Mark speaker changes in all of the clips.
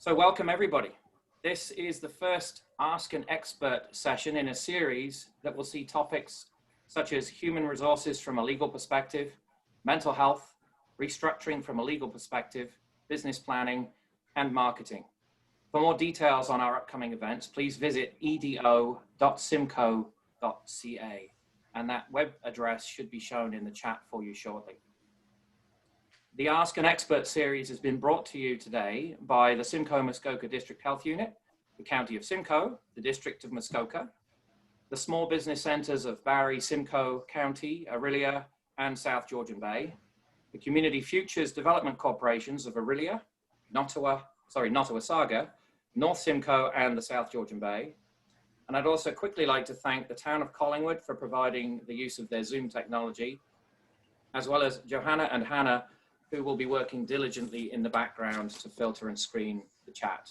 Speaker 1: So welcome everybody. This is the first Ask an Expert session in a series that will see topics such as human resources from a legal perspective, mental health, restructuring from a legal perspective, business planning, and marketing. For more details on our upcoming events, please visit edo.simcoe.ca, and that web address should be shown in the chat for you shortly. The Ask an Expert series has been brought to you today by the Simcoe Muskoka District Health Unit, the County of Simcoe, the District of Muskoka, the small business centers of Barry, Simcoe County, Orillia, and South Georgian Bay, the Community Futures Development Corporations of Orillia, Nottawasaga, North Simcoe, and the South Georgian Bay. And I'd also quickly like to thank the town of Collingwood for providing the use of their Zoom technology, as well as Johanna and Hannah, who will be working diligently in the background to filter and screen the chat.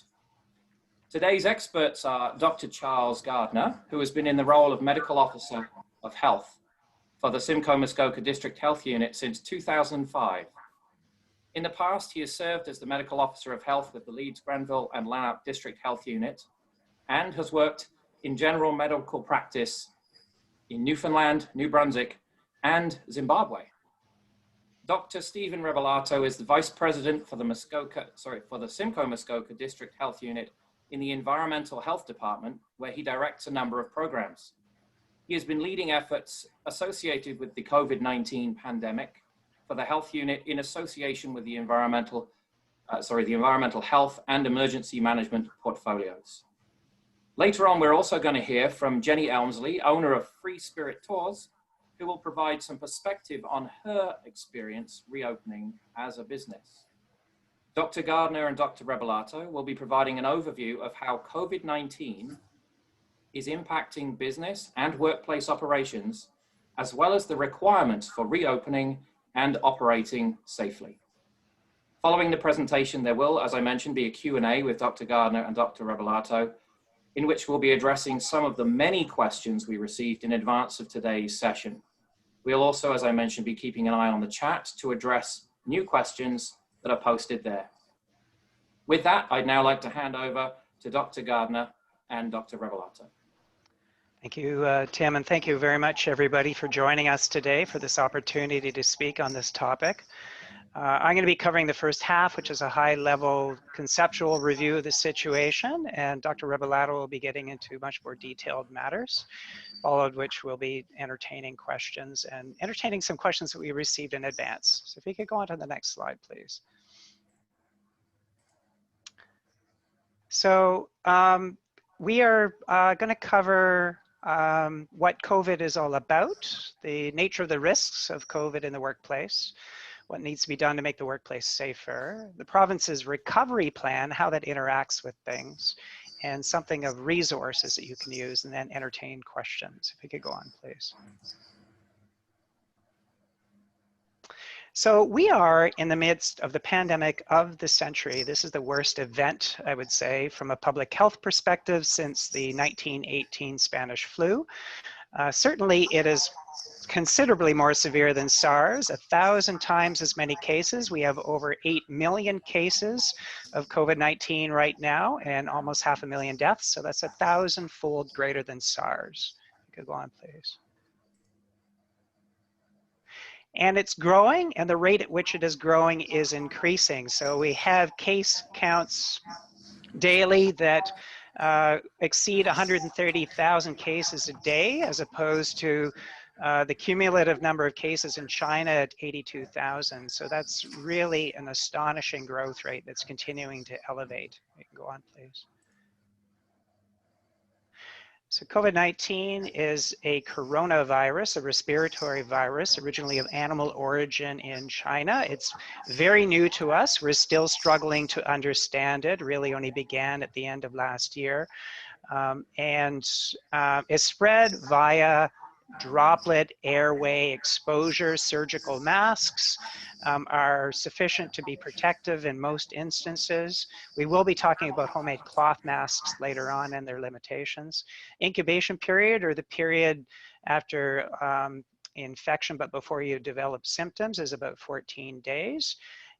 Speaker 1: Today's experts are Dr. Charles Gardner, who has been in the role of Medical Officer of Health for the Simcoe Muskoka District Health Unit since 2005. In the past, he has served as the Medical Officer of Health with the Leeds, Grenville, and Lanark District Health Unit, and has worked in general medical practice in Newfoundland, New Brunswick, and Zimbabwe. Dr. Stephen Rebellato is the Vice President for the Simcoe Muskoka District Health Unit in the Environmental Health Department, where he directs a number of programs. He has been leading efforts associated with the COVID-19 pandemic for the health unit in association with the environmental health and emergency management portfolios. Later on, we're also going to hear from Jenny Elmsley, owner of Free Spirit Tours, who will provide some perspective on her experience reopening as a business. Dr. Gardner and Dr. Rebellato will be providing an overview of how COVID-19 is impacting business and workplace operations, as well as the requirements for reopening and operating safely. Following the presentation, there will, as I mentioned, be a Q&A with Dr. Gardner and Dr. Rebellato, in which we'll be addressing some of the many questions we received in advance of today's session. We'll also, as I mentioned, be keeping an eye on the chat to address new questions that are posted there. With that, I'd now like to hand over to Dr. Gardner and Dr. Rebellato.
Speaker 2: Thank you, Tim, and thank you very much, everybody, for joining us today for this opportunity to speak on this topic. I'm going to be covering the first half, which is a high-level conceptual review of the situation, and Dr. Rebellato will be getting into much more detailed matters, followed which we'll be entertaining questions and entertaining some questions that we received in advance. So if you could go on to the next slide, please. So we are going to cover what COVID is all about, the nature of the risks of COVID in the workplace, what needs to be done to make the workplace safer, the province's recovery plan, how that interacts with things, and something of resources that you can use, and then entertain questions. If we could go on, please. So we are in the midst of the pandemic of the century. This is the worst event, I would say, from a public health perspective since the 1918 Spanish flu. Certainly it is considerably more severe than SARS, 1,000 times as many cases. We have over 8 million cases of COVID-19 right now and almost 500,000 deaths. So that's 1,000-fold greater than SARS. You could go on, please. And it's growing, and the rate at which it is growing is increasing. So we have case counts daily that exceed 130,000 cases a day, as opposed to the cumulative number of cases in China at 82,000. So that's really an astonishing growth rate that's continuing to elevate. You can go on, please. So COVID-19 is a coronavirus, a respiratory virus, originally of animal origin in China. It's very new to us. We're still struggling to understand it. Really only began at the end of last year. It's spread via droplet airway exposure. Surgical masks are sufficient to be protective in most instances. We will be talking about homemade cloth masks later on and their limitations. Incubation period, or the period after infection but before you develop symptoms, is about 14 days.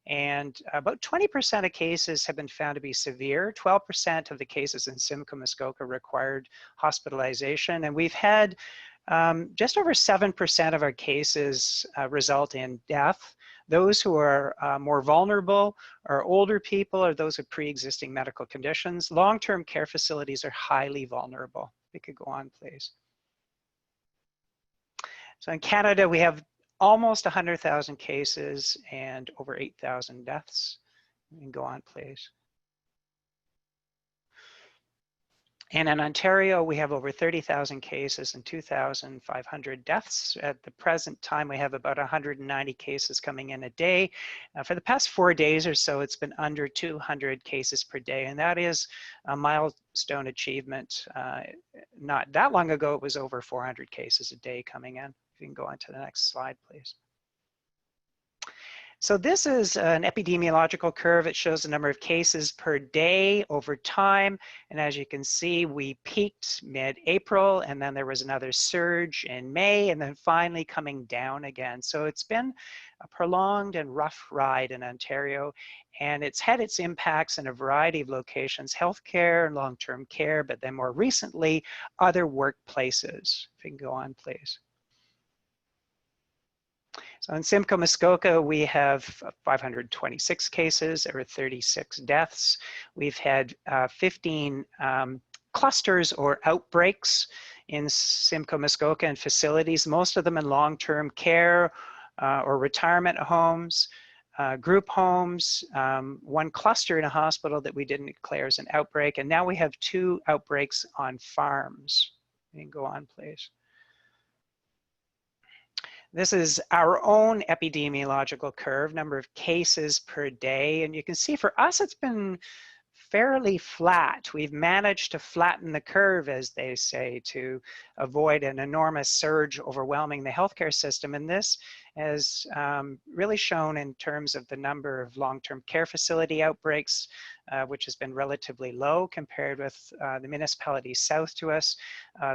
Speaker 2: And about 20% of cases have been found to be severe. 12% of the cases in Simcoe Muskoka required hospitalization. And we've had just over 7% of our cases result in death. Those who are more vulnerable are older people or those with pre-existing medical conditions. Long-term care facilities are highly vulnerable. We could go on, please. So in Canada, we have almost 100,000 cases and over 8,000 deaths. You can go on, please. And in Ontario, we have over 30,000 cases and 2,500 deaths. At the present time, we have about 190 cases coming in a day. For the past 4 days or so, it's been under 200 cases per day, and that is a milestone achievement. Not that long ago, it was over 400 cases a day coming in. If you can go on to the next slide, please. So this is an epidemiological curve. It shows the number of cases per day over time. And as you can see, we peaked mid-April, and then there was another surge in May, and then finally coming down again. So it's been a prolonged and rough ride in Ontario, and it's had its impacts in a variety of locations, healthcare and long-term care, but then more recently, other workplaces. If you can go on, please. So in Simcoe Muskoka, we have 526 cases, or 36 deaths. We've had 15 clusters or outbreaks in Simcoe Muskoka and facilities, most of them in long-term care or retirement homes, group homes, one cluster in a hospital that we didn't declare as an outbreak, and now we have 2 outbreaks on farms. You can go on, please. This is our own epidemiological curve, number of cases per day. And you can see for us, it's been fairly flat. We've managed to flatten the curve, as they say, to avoid an enormous surge overwhelming the healthcare system. And this has really shown in terms of the number of long-term care facility outbreaks, which has been relatively low compared with the municipalities south to us.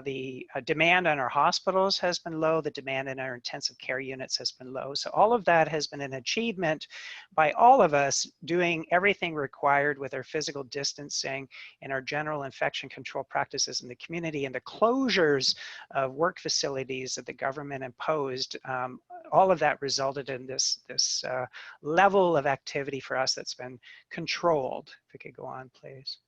Speaker 2: The demand on our hospitals has been low. The demand in our intensive care units has been low. So all of that has been an achievement by all of us doing everything required with our physical distancing and our general infection control practices in the community, and the closures of work facilities that the government imposed. All of that resulted in this level of activity for us that's been controlled. If we could go on, please.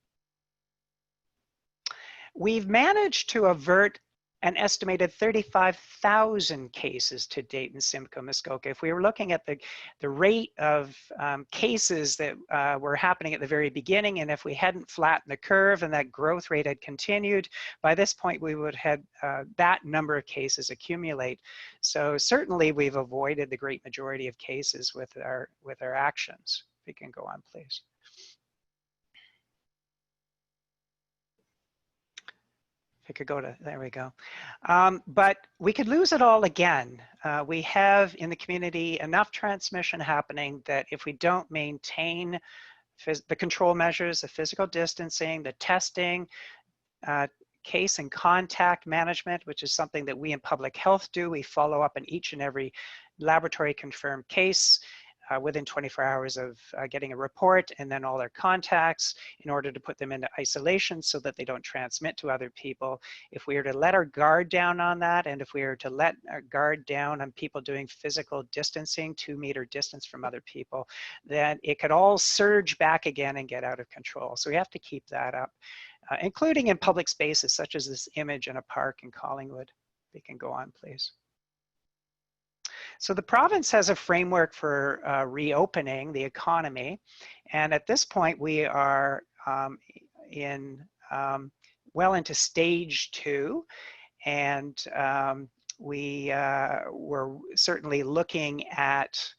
Speaker 2: We've managed to avert an estimated 35,000 cases to date in Simcoe Muskoka. If we were looking at the rate of cases that were happening at the very beginning, and if we hadn't flattened the curve and that growth rate had continued, by this point we would have had that number of cases accumulate. So certainly we've avoided the great majority of cases with our actions. We can go on, please. If I could go to, there we go. But we could lose it all again. We have in the community enough transmission happening that if we don't maintain the control measures, the physical distancing, the testing, case and contact management, which is something that we in public health do. We follow up on each and every laboratory confirmed case within 24 hours of getting a report, and then all their contacts in order to put them into isolation so that they don't transmit to other people. If we are to let our guard down on that, and if we are to let our guard down on people doing physical distancing, 2-meter distance from other people, then it could all surge back again and get out of control. So we have to keep that up, including in public spaces such as this image in a park in Collingwood. We can go on, please. So the province has a framework for reopening the economy, and at this point we are well into stage 2, and we're certainly looking at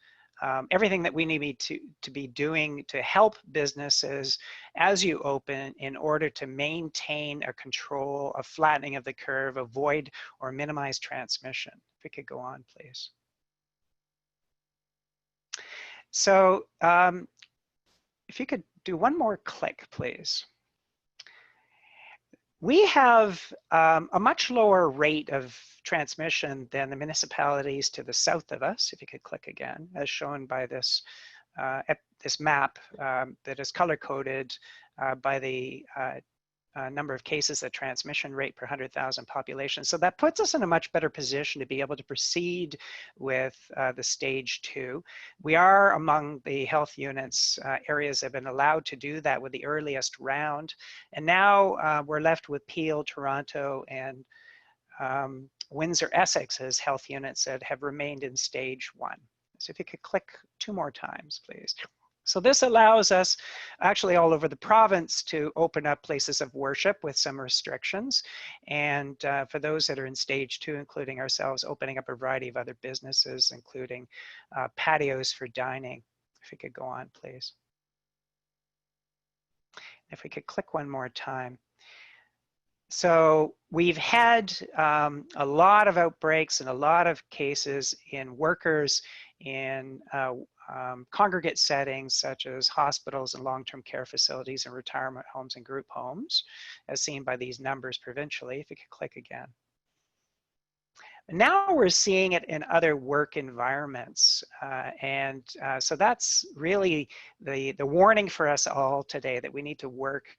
Speaker 2: everything that we need to be doing to help businesses as you open in order to maintain a control, a flattening of the curve, avoid or minimize transmission. If we could go on, please. So if you could do one more click, please. We have a much lower rate of transmission than the municipalities to the south of us, if you could click again, as shown by this this map that is color-coded by the number of cases, the transmission rate per 100,000 population. So that puts us in a much better position to be able to proceed with the stage 2. We are among the health units areas that have been allowed to do that with the earliest round. And now we're left with Peel, Toronto, and Windsor, Essex as health units that have remained in stage 1. So if you could click 2 more times, please. So this allows us actually all over the province to open up places of worship with some restrictions. And for those that are in stage 2, including ourselves, opening up a variety of other businesses, including patios for dining. If we could go on, please. If we could click 1 more time. So we've had a lot of outbreaks and a lot of cases in workers in congregate settings such as hospitals and long-term care facilities and retirement homes and group homes, as seen by these numbers provincially. If you could click again. Now we're seeing it in other work environments. So that's really the warning for us all today, that we need to work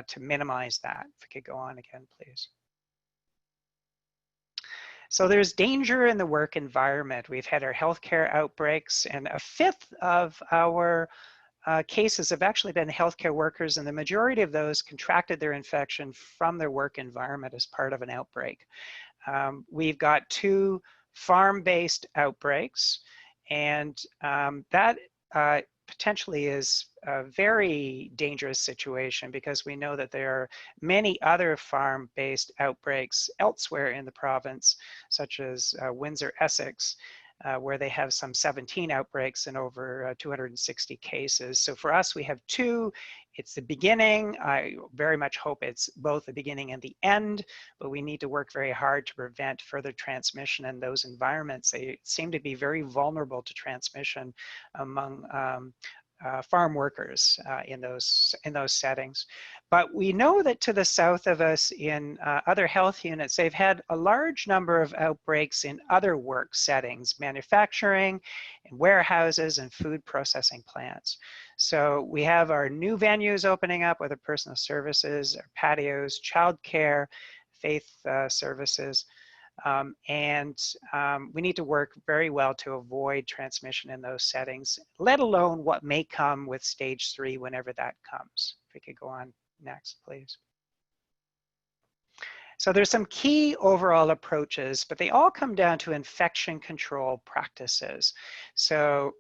Speaker 2: to minimize that. If we could go on again, please. So there's danger in the work environment. We've had our healthcare outbreaks, and 1/5 of our cases have actually been healthcare workers, and the majority of those contracted their infection from their work environment as part of an outbreak. We've got 2 farm-based outbreaks, and that potentially is a very dangerous situation, because we know that there are many other farm-based outbreaks elsewhere in the province, such as Windsor, Essex, where they have some 17 outbreaks and over 260 cases. So for us, we have 2. It's the beginning. I very much hope it's both the beginning and the end, but we need to work very hard to prevent further transmission in those environments. They seem to be very vulnerable to transmission among farm workers in those settings. But we know that to the south of us in other health units, they've had a large number of outbreaks in other work settings, manufacturing and warehouses and food processing plants. So we have our new venues opening up, whether personal services, or patios, childcare, faith services. We need to work very well to avoid transmission in those settings, let alone what may come with stage 3 whenever that comes. If we could go on next, please. So there's some key overall approaches, but they all come down to infection control practices. So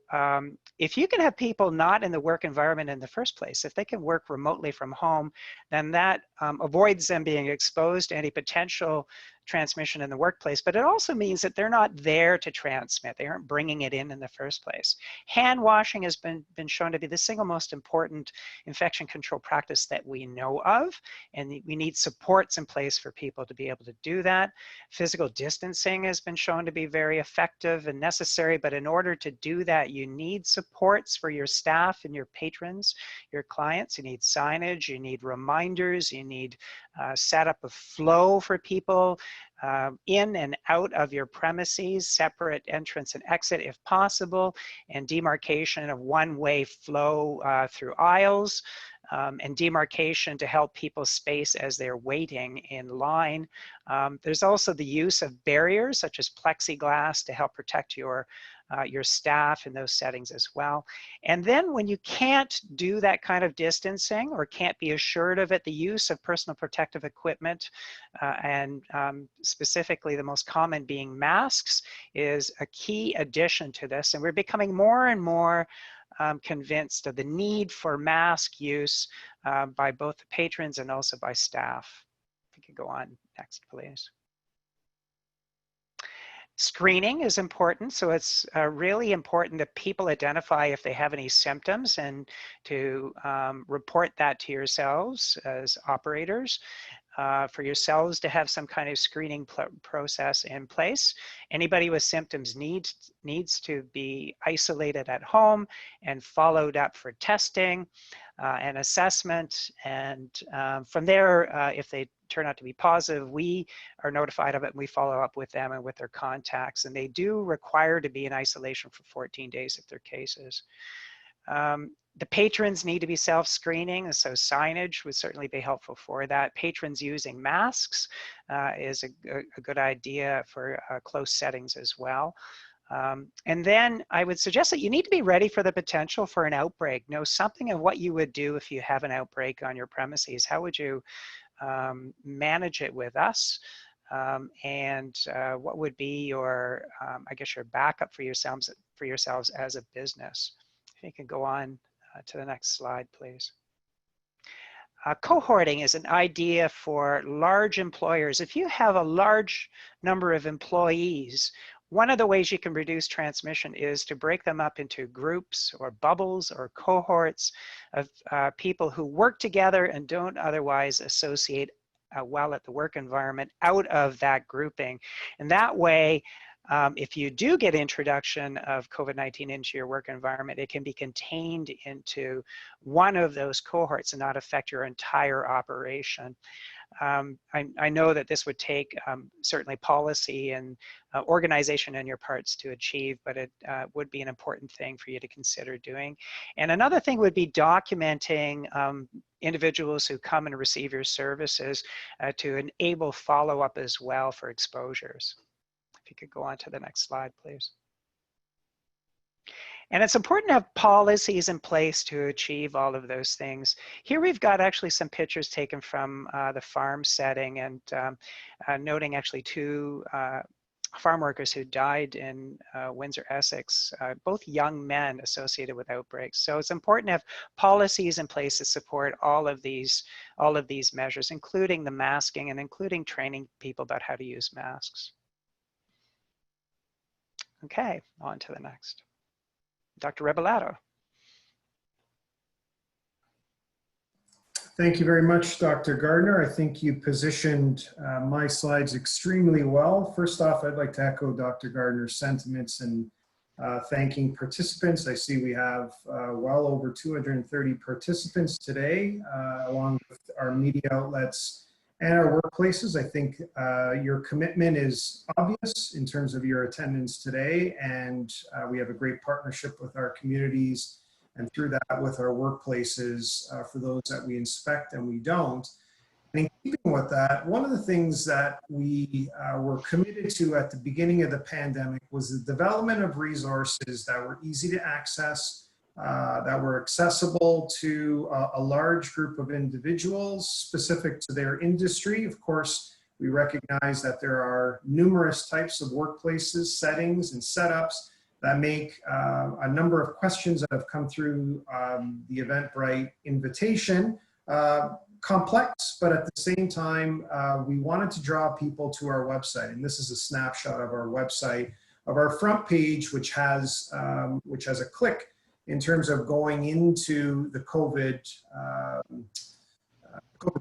Speaker 2: if you can have people not in the work environment in the first place, if they can work remotely from home, then that avoids them being exposed to any potential transmission in the workplace, but it also means that they're not there to transmit. They aren't bringing it in the first place. Hand washing has been shown to be the single most important infection control practice that we know of, and we need supports in place for people to be able to do that. Physical distancing has been shown to be very effective and necessary, but in order to do that, you need supports for your staff and your patrons, your clients. You need signage, you need reminders, you need setup of flow for people in and out of your premises, separate entrance and exit if possible, and demarcation of one-way flow through aisles, and demarcation to help people space as they're waiting in line. There's also the use of barriers such as plexiglass to help protect your staff in those settings as well. And then when you can't do that kind of distancing or can't be assured of it, the use of personal protective equipment and specifically the most common being masks is a key addition to this. And we're becoming more and more convinced of the need for mask use by both the patrons and also by staff. If you could go on next, please. Screening is important, so it's really important that people identify if they have any symptoms and to report that to yourselves as operators. For yourselves to have some kind of screening process in place. Anybody with symptoms needs to be isolated at home and followed up for testing and assessment. And from there, if they turn out to be positive, we are notified of it and we follow up with them and with their contacts. And they do require to be in isolation for 14 days if they're cases. The patrons need to be self-screening, so signage would certainly be helpful for that. Patrons using masks is a good idea for close settings as well. And then I would suggest that you need to be ready for the potential for an outbreak. Know something of what you would do if you have an outbreak on your premises. How would you manage it with us? And what would be your, I guess, your backup for yourselves as a business? If you can go on to the next slide, please. Cohorting is an idea for large employers. If you have a large number of employees, one of the ways you can reduce transmission is to break them up into groups or bubbles or cohorts of people who work together and don't otherwise associate well at the work environment out of that grouping. And that way, if you do get introduction of COVID-19 into your work environment, it can be contained into one of those cohorts and not affect your entire operation. I know that this would take certainly policy and organization on your parts to achieve, but it would be an important thing for you to consider doing. And another thing would be documenting individuals who come and receive your services to enable follow-up as well for exposures. If you could go on to the next slide, please. And it's important to have policies in place to achieve all of those things. Here we've got actually some pictures taken from the farm setting and noting actually two farm workers who died in Windsor, Essex, both young men associated with outbreaks. So it's important to have policies in place to support all of these measures, including the masking and including training people about how to use masks. Okay, on to the next. Dr. Rebellato.
Speaker 3: Thank you very much, Dr. Gardner. I think you positioned my slides extremely well. First off, I'd like to echo Dr. Gardner's sentiments and thanking participants. I see we have well over 230 participants today, along with our media outlets and our workplaces. I think your commitment is obvious in terms of your attendance today, and we have a great partnership with our communities and through that with our workplaces for those that we inspect and we don't. And in keeping with that, one of the things that we were committed to at the beginning of the pandemic was the development of resources that were easy to access, that were accessible to a large group of individuals specific to their industry. Of course, we recognize that there are numerous types of workplaces, settings, and setups that make a number of questions that have come through the Eventbrite invitation complex, but at the same time, we wanted to draw people to our website. And this is a snapshot of our website, of our front page, which has a click in terms of going into the COVID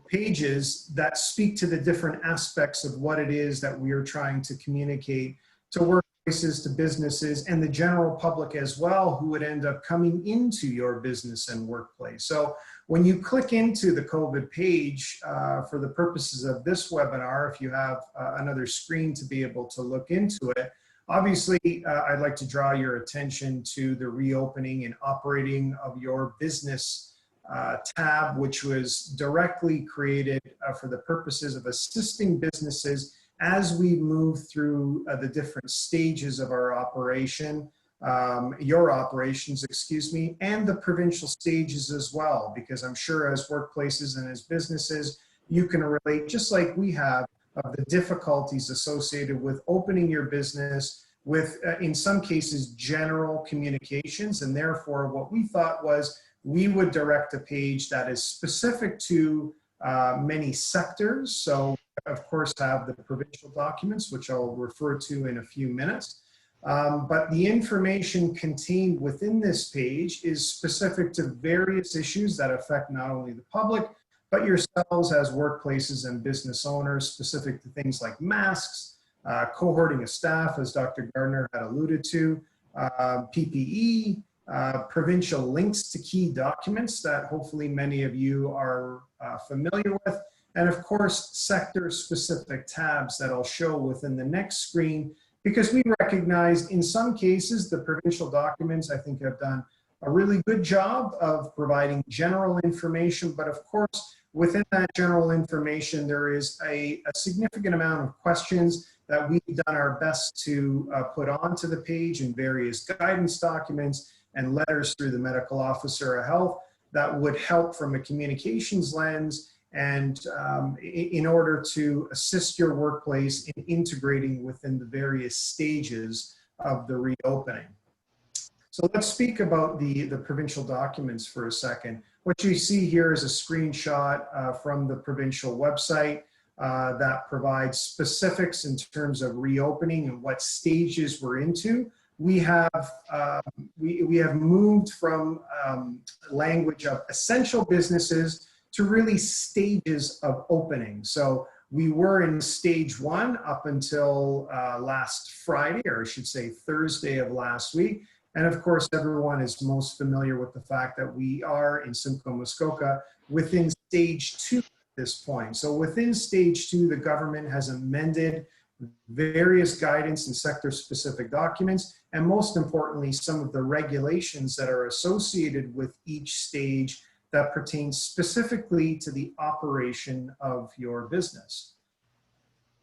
Speaker 3: pages that speak to the different aspects of what it is that we are trying to communicate to workplaces, to businesses, and the general public as well, who would end up coming into your business and workplace. So when you click into the COVID page, for the purposes of this webinar, if you have another screen to be able to look into it, obviously, I'd like to draw your attention to the reopening and operating of your business tab, which was directly created for the purposes of assisting businesses as we move through the different stages of our operation, your operations, excuse me, and the provincial stages as well, because I'm sure as workplaces and as businesses, you can relate, just like we have, of the difficulties associated with opening your business with, in some cases, general communications. And therefore, what we thought was we would direct a page that is specific to many sectors. So, of course, have the provincial documents, which I'll refer to in a few minutes. But the information contained within this page is specific to various issues that affect not only the public, but yourselves as workplaces and business owners, specific to things like masks, cohorting of staff, as Dr. Gardner had alluded to, PPE, provincial links to key documents that hopefully many of you are familiar with, and of course, sector-specific tabs that I'll show within the next screen, because we recognize in some cases the provincial documents, I think, have done a really good job of providing general information, but of course, within that general information, there is a significant amount of questions that we've done our best to put onto the page in various guidance documents and letters through the medical officer of health that would help from a communications lens and in order to assist your workplace in integrating within the various stages of the reopening. So let's speak about the provincial documents for a second. What you see here is a screenshot from the provincial website that provides specifics in terms of reopening and what stages we're into. We have moved from language of essential businesses to really stages of opening. So we were in stage 1 up until last Friday, or I should say Thursday of last week. And of course, everyone is most familiar with the fact that we are in Simcoe Muskoka within stage 2 at this point. So within stage 2, the government has amended various guidance and sector specific documents, and most importantly, some of the regulations that are associated with each stage that pertains specifically to the operation of your business.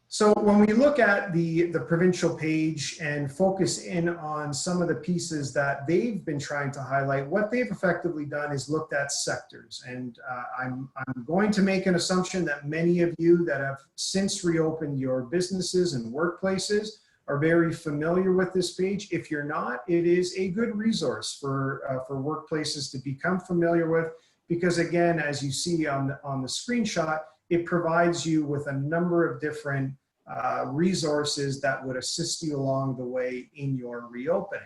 Speaker 3: So when we look at the provincial page and focus in on some of the pieces that they've been trying to highlight, what they've effectively done is looked at sectors. And I'm going to make an assumption that many of you that have since reopened your businesses and workplaces are very familiar with this page. If you're not, it is a good resource for workplaces to become familiar with, because again, as you see on the screenshot, it provides you with a number of different resources that would assist you along the way in your reopening.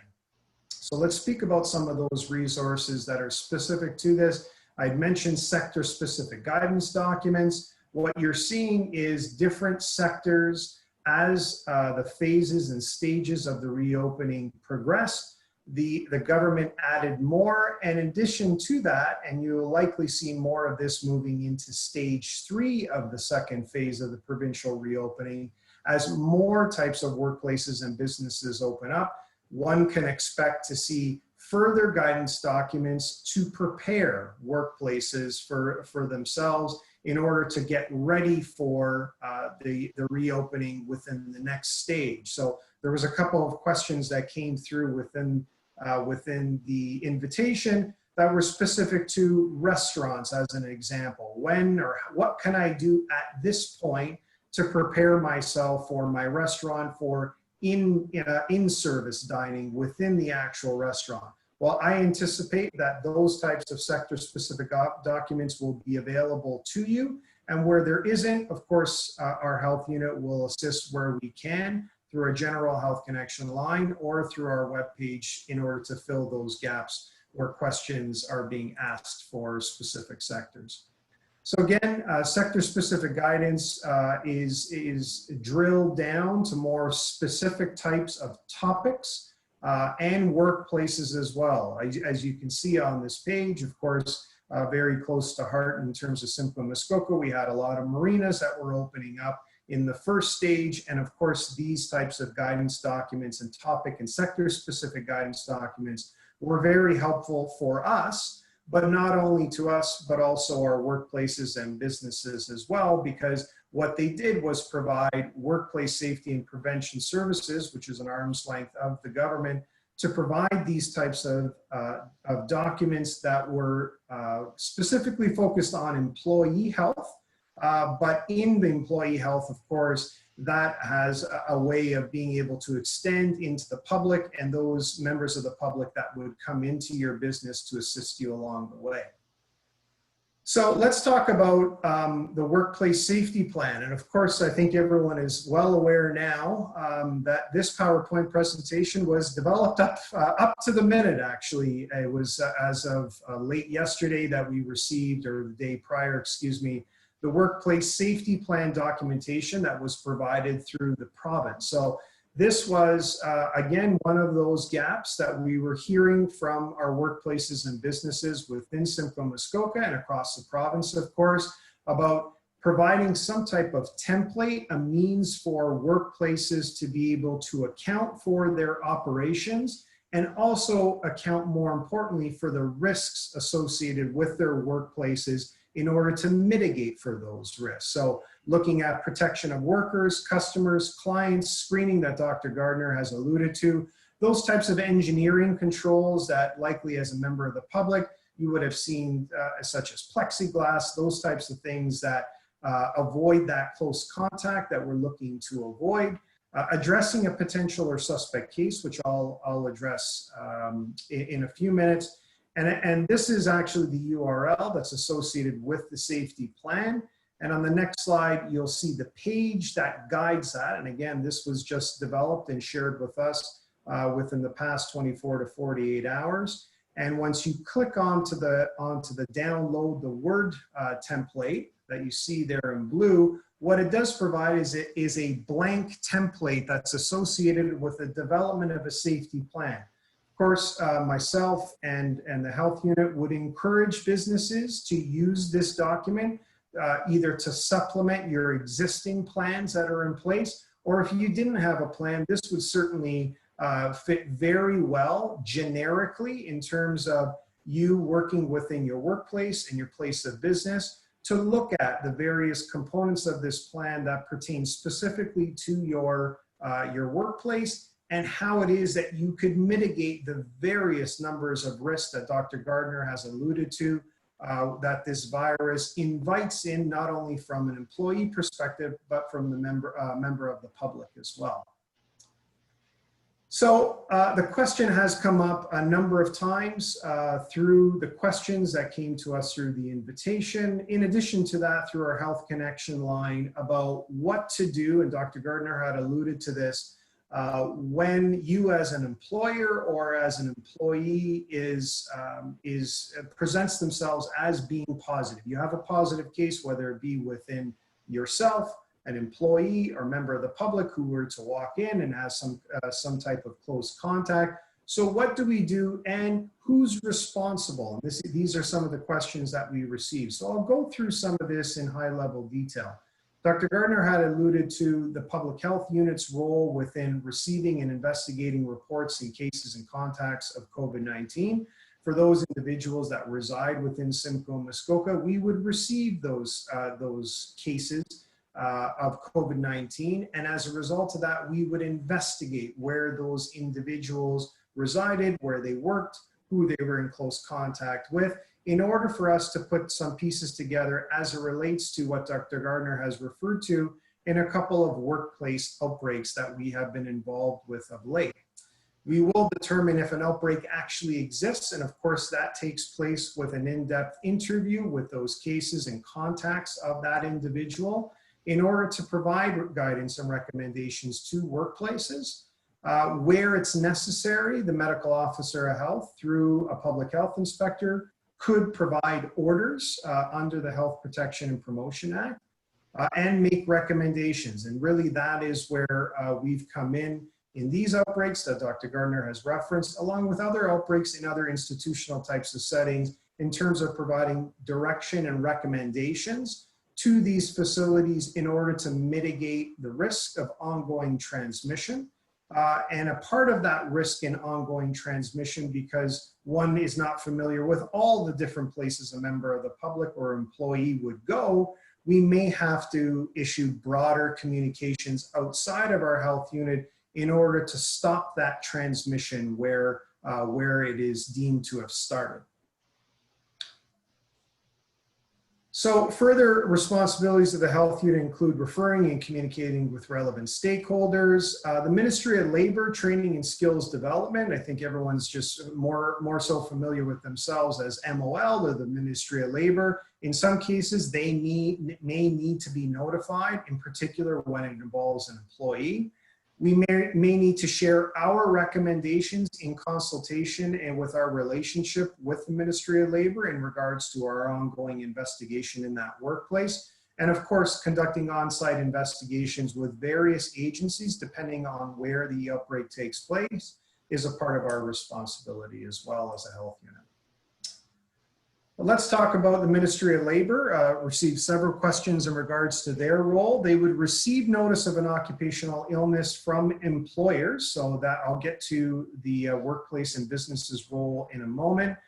Speaker 3: So let's speak about some of those resources that are specific to this. I'd mentioned sector specific guidance documents. What you're seeing is different sectors as the phases and stages of the reopening progress. The government added more, and in addition to that, and you'll likely see more of this moving into stage 3 of the second phase of the provincial reopening, as more types of workplaces and businesses open up, one can expect to see further guidance documents to prepare workplaces for themselves in order to get ready for the reopening within the next stage. So there was a couple of questions that came through within the invitation that were specific to restaurants as an example. When or what can I do at this point to prepare myself for my restaurant for in-service dining within the actual restaurant? Well, I anticipate that those types of sector-specific documents will be available to you. And where there isn't, of course, our health unit will assist where we can through our General Health Connection line or through our webpage in order to fill those gaps where questions are being asked for specific sectors. So again, sector-specific guidance is drilled down to more specific types of topics and workplaces as well. As you can see on this page, of course, very close to heart in terms of Simcoe Muskoka, we had a lot of marinas that were opening up in the first stage, and of course, these types of guidance documents and topic and sector-specific guidance documents were very helpful for us, but not only to us, but also our workplaces and businesses as well, because what they did was provide workplace safety and prevention services, which is an arm's length of the government, to provide these types of documents that were specifically focused on employee health. But in the employee health, of course, that has a way of being able to extend into the public and those members of the public that would come into your business to assist you along the way. So let's talk about the workplace safety plan. And of course, I think everyone is well aware now that this PowerPoint presentation was developed up to the minute, actually. It was as of late yesterday that we received, or the day prior, excuse me, the workplace safety plan documentation that was provided through the province. So this was, again, one of those gaps that we were hearing from our workplaces and businesses within Simcoe Muskoka and across the province, of course, about providing some type of template, a means for workplaces to be able to account for their operations and also account more importantly for the risks associated with their workplaces in order to mitigate for those risks. So looking at protection of workers, customers, clients, screening that Dr. Gardner has alluded to, those types of engineering controls that likely as a member of the public, you would have seen such as plexiglass, those types of things that avoid that close contact that we're looking to avoid. Addressing a potential or suspect case, which I'll address in a few minutes. And this is actually the URL that's associated with the safety plan. And on the next slide, you'll see the page that guides that. And again, this was just developed and shared with us within the past 24 to 48 hours. And once you click onto the download the Word template that you see there in blue, what it does provide is a blank template that's associated with the development of a safety plan. Of course, myself and the health unit would encourage businesses to use this document either to supplement your existing plans that are in place, or if you didn't have a plan, this would certainly fit very well generically in terms of you working within your workplace and your place of business to look at the various components of this plan that pertain specifically to your workplace and how it is that you could mitigate the various numbers of risks that Dr. Gardner has alluded to that this virus invites in, not only from an employee perspective, but from the member of the public as well. So the question has come up a number of times through the questions that came to us through the invitation. In addition to that, through our Health Connection line about what to do, and Dr. Gardner had alluded to this, when you as an employer or as an employee presents themselves as being positive. You have a positive case, whether it be within yourself, an employee or member of the public who were to walk in and has some type of close contact. So what do we do and who's responsible? And these are some of the questions that we received. So I'll go through some of this in high level detail. Dr. Gardner had alluded to the public health unit's role within receiving and investigating reports in cases and contacts of COVID-19. For those individuals that reside within Simcoe Muskoka, we would receive those cases of COVID-19, and as a result of that, we would investigate where those individuals resided, where they worked, who they were in close contact with, in order for us to put some pieces together as it relates to what Dr. Gardner has referred to in a couple of workplace outbreaks that we have been involved with of late. We will determine if an outbreak actually exists, and of course that takes place with an in-depth interview with those cases and contacts of that individual, in order to provide guidance and recommendations to workplaces. Where it's necessary, the medical officer of health through a public health inspector could provide orders under the Health Protection and Promotion Act and make recommendations. And really that is where we've come in these outbreaks that Dr. Gardner has referenced, along with other outbreaks in other institutional types of settings, in terms of providing direction and recommendations to these facilities in order to mitigate the risk of ongoing transmission. And a part of that risk in ongoing transmission, because one is not familiar with all the different places a member of the public or employee would go, we may have to issue broader communications outside of our health unit in order to stop that transmission where it is deemed to have started. So further responsibilities of the health unit include referring and communicating with relevant stakeholders. The Ministry of Labor, Training and Skills Development, I think everyone's just more so familiar with themselves as MOL, or the Ministry of Labor. In some cases, they may need to be notified, in particular when it involves an employee. We may need to share our recommendations in consultation and with our relationship with the Ministry of Labor in regards to our ongoing investigation in that workplace. And of course, conducting on-site investigations with various agencies, depending on where the outbreak takes place, is a part of our responsibility as well as a health unit. Let's talk about the Ministry of Labor. Received several questions in regards to their role. They would receive notice of an occupational illness from employers. So that I'll get to the workplace and businesses role in a moment.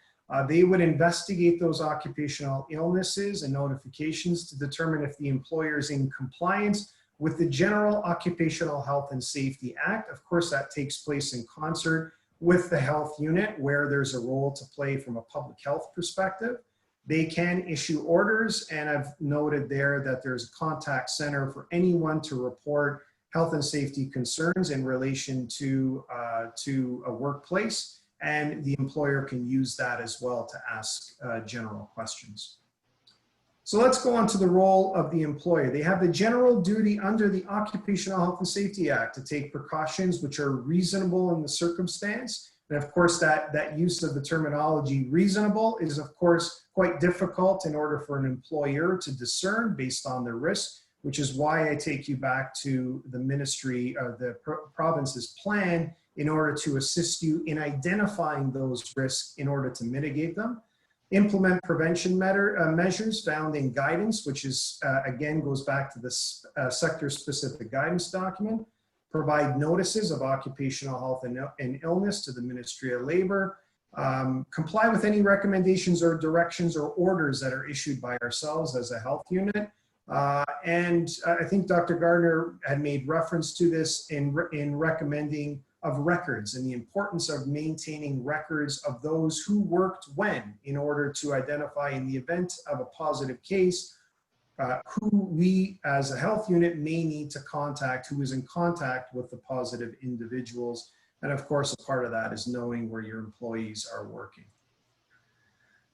Speaker 3: They would investigate those occupational illnesses and notifications to determine if the employer is in compliance with the General Occupational Health and Safety Act. Of course, that takes place in concert with the health unit, where there's a role to play from a public health perspective. They can issue orders, and I've noted there that there's a contact center for anyone to report health and safety concerns in relation to a workplace, and the employer can use that as well to ask general questions. So let's go on to the role of the employer. They have the general duty under the Occupational Health and Safety Act to take precautions which are reasonable in the circumstance. And of course, that use of the terminology reasonable is of course quite difficult in order for an employer to discern based on the risk, which is why I take you back to the ministry or the province's plan in order to assist you in identifying those risks in order to mitigate them. Implement prevention measures found in guidance, which is, again, goes back to this sector-specific guidance document. Provide notices of occupational health and illness to the Ministry of Labor. Comply with any recommendations or directions or orders that are issued by ourselves as a health unit. And I think Dr. Gardner had made reference to this in recommending of records and the importance of maintaining records of those who worked when, in order to identify in the event of a positive case, who we as a health unit may need to contact, who is in contact with the positive individuals. And of course, a part of that is knowing where your employees are working.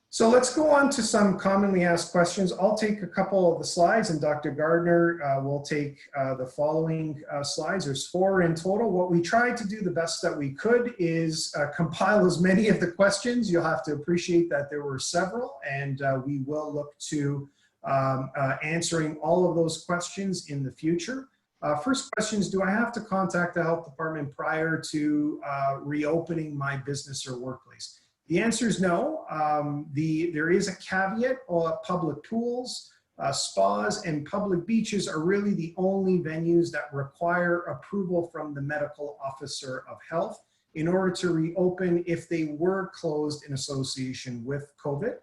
Speaker 3: So let's go on to some commonly asked questions. I'll take a couple of the slides, and Dr. Gardner will take the following slides. There's 4 in total. What we tried to do the best that we could is compile as many of the questions. You'll have to appreciate that there were several, and we will look to answering all of those questions in the future. First question is, do I have to contact the health department prior to reopening my business or workplace? The answer is no. There is a caveat. Public pools, spas, and public beaches are really the only venues that require approval from the medical officer of health in order to reopen if they were closed in association with COVID.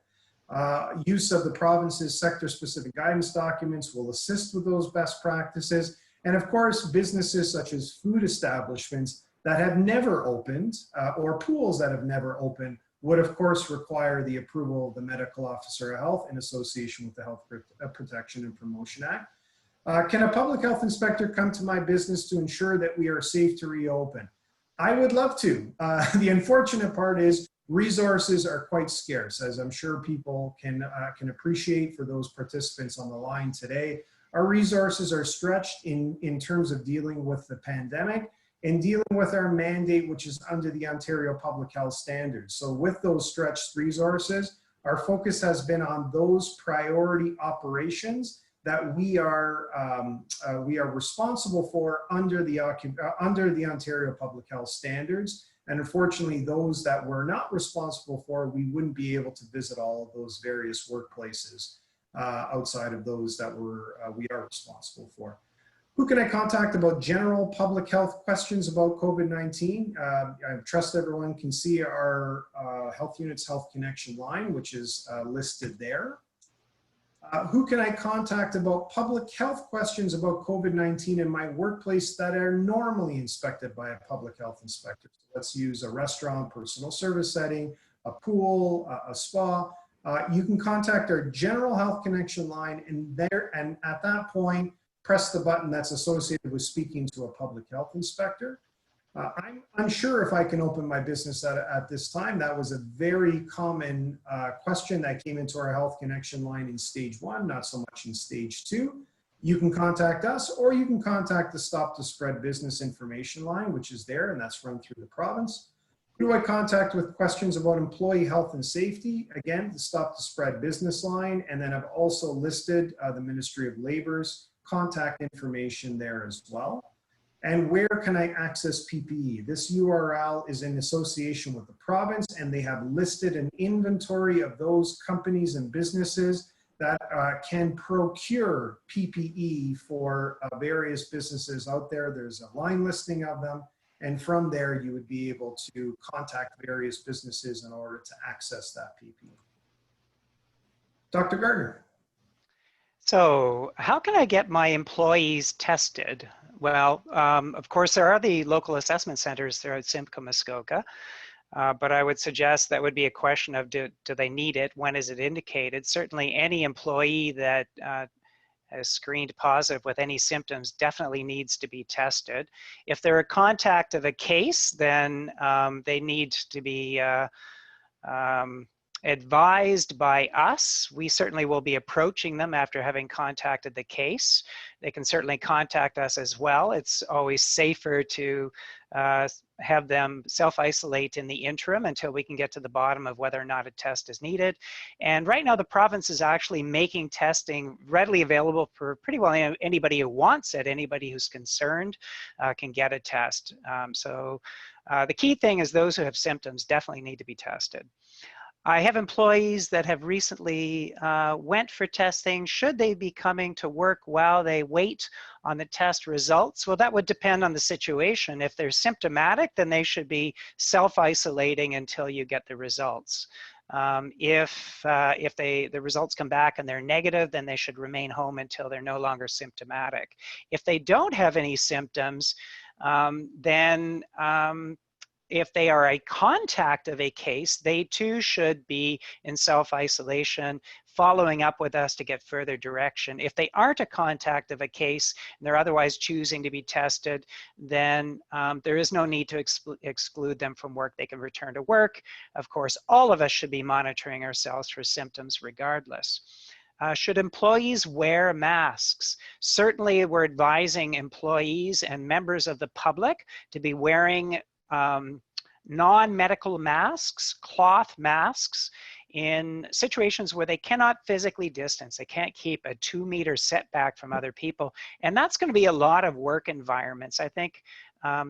Speaker 3: Use of the province's sector-specific guidance documents will assist with those best practices. And of course, businesses such as food establishments that have never opened or pools that have never opened would of course require the approval of the medical officer of health in association with the Health Protection and Promotion Act. Can a public health inspector come to my business to ensure that we are safe to reopen? I would love to. The unfortunate part is resources are quite scarce, as I'm sure people can appreciate for those participants on the line today. Our resources are stretched in terms of dealing with the pandemic and dealing with our mandate, which is under the Ontario Public Health Standards. So with those stretched resources, our focus has been on those priority operations that we are responsible for under the Ontario Public Health Standards. And unfortunately, those that we're not responsible for, we wouldn't be able to visit all of those various workplaces outside of those that we are responsible for. Who can I contact about general public health questions about COVID-19? I trust everyone can see our health unit's health connection line, which is listed there. Who can I contact about public health questions about COVID-19 in my workplace that are normally inspected by a public health inspector? So let's use a restaurant, personal service setting, a pool, a spa. You can contact our general health connection line, and at that point, press the button that's associated with speaking to a public health inspector. I'm unsure if I can open my business at this time. That was a very common question that came into our health connection line in stage 1, not so much in stage 2. You can contact us, or you can contact the Stop the Spread business information line, which is there, and that's run through the province. Who do I contact with questions about employee health and safety? Again, the Stop the Spread business line, and then I've also listed the Ministry of Labor's contact information there as well. And where can I access PPE? This URL is in association with the province, and they have listed an inventory of those companies and businesses that can procure PPE for various businesses out there. There's a line listing of them. And from there, you would be able to contact various businesses in order to access that PPE. Dr. Gardner.
Speaker 2: So how can I get my employees tested? Well, of course, there are the local assessment centers there at Simcoe Muskoka, but I would suggest that would be a question of do they need it? When is it indicated? Certainly any employee that is screened positive with any symptoms definitely needs to be tested. If they're a contact of a case, then they need to be advised by us. We certainly will be approaching them after having contacted the case. They can certainly contact us as well. It's always safer to have them self-isolate in the interim until we can get to the bottom of whether or not a test is needed. And right now the province is actually making testing readily available for pretty well anybody who wants it. Anybody who's concerned can get a test. The key thing is those who have symptoms definitely need to be tested. I have employees that have recently went for testing. Should they be coming to work while they wait on the test results? Well, that would depend on the situation. If they're symptomatic, then they should be self-isolating until you get the results. If the results come back and they're negative, then they should remain home until they're no longer symptomatic. If they don't have any symptoms, then if they are a contact of a case, they too should be in self-isolation, following up with us to get further direction. If they aren't a contact of a case and they're otherwise choosing to be tested, then there is no need to exclude them from work. They can return to work. Of course, all of us should be monitoring ourselves for symptoms regardless. Should employees wear masks? Certainly, we're advising employees and members of the public to be wearing non-medical masks, cloth masks, in situations where they cannot physically distance. They can't keep a 2-meter setback from other people. And that's going to be a lot of work environments. I think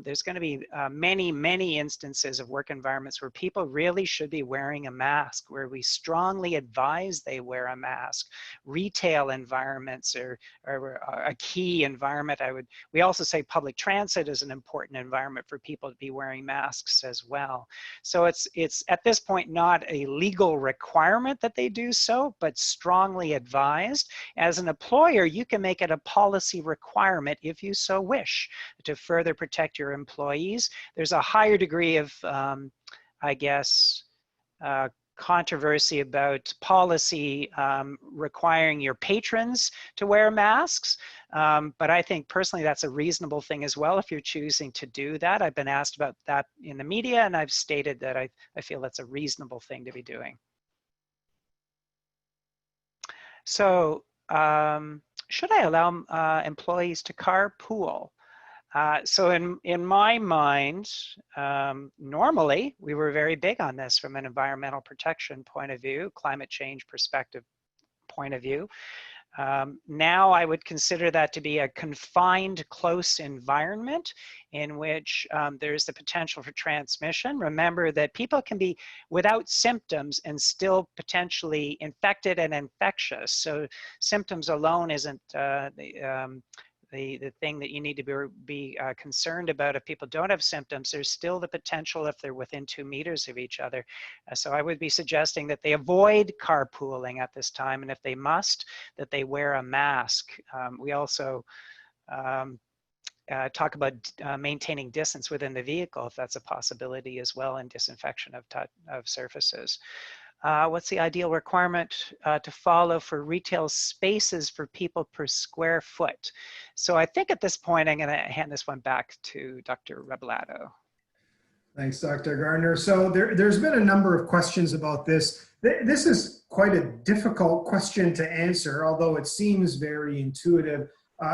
Speaker 2: there's going to be many instances of work environments where people really should be wearing a mask, where we strongly advise they wear a mask. Retail environments are a key environment. We also say public transit is an important environment for people to be wearing masks as well. So it's at this point not a legal requirement that they do so, but strongly advised. As an employer, you can make it a policy requirement if you so wish to further protect your employees. There's a higher degree of, I guess, controversy about policy requiring your patrons to wear masks. But I think personally that's a reasonable thing as well if you're choosing to do that. I've been asked about that in the media, and I've stated that I feel that's a reasonable thing to be doing. So should I allow employees to carpool? So in my mind, normally we were very big on this from an environmental protection point of view, climate change perspective point of view. Now I would consider that to be a confined, close environment in which there's the potential for transmission. Remember that people can be without symptoms and still potentially infected and infectious. So symptoms alone isn't the thing that you need to be concerned about. If people don't have symptoms, there's still the potential if they're within 2 meters of each other. So I would be suggesting that they avoid carpooling at this time, and if they must, that they wear a mask. We also talk about maintaining distance within the vehicle, if that's a possibility as well, and disinfection of surfaces. What's the ideal requirement to follow for retail spaces for people per square foot? So I think at this point, I'm going to hand this one back to Dr. Rebellato.
Speaker 3: Thanks, Dr. Gardner. So there's been a number of questions about this. This is quite a difficult question to answer, although it seems very intuitive.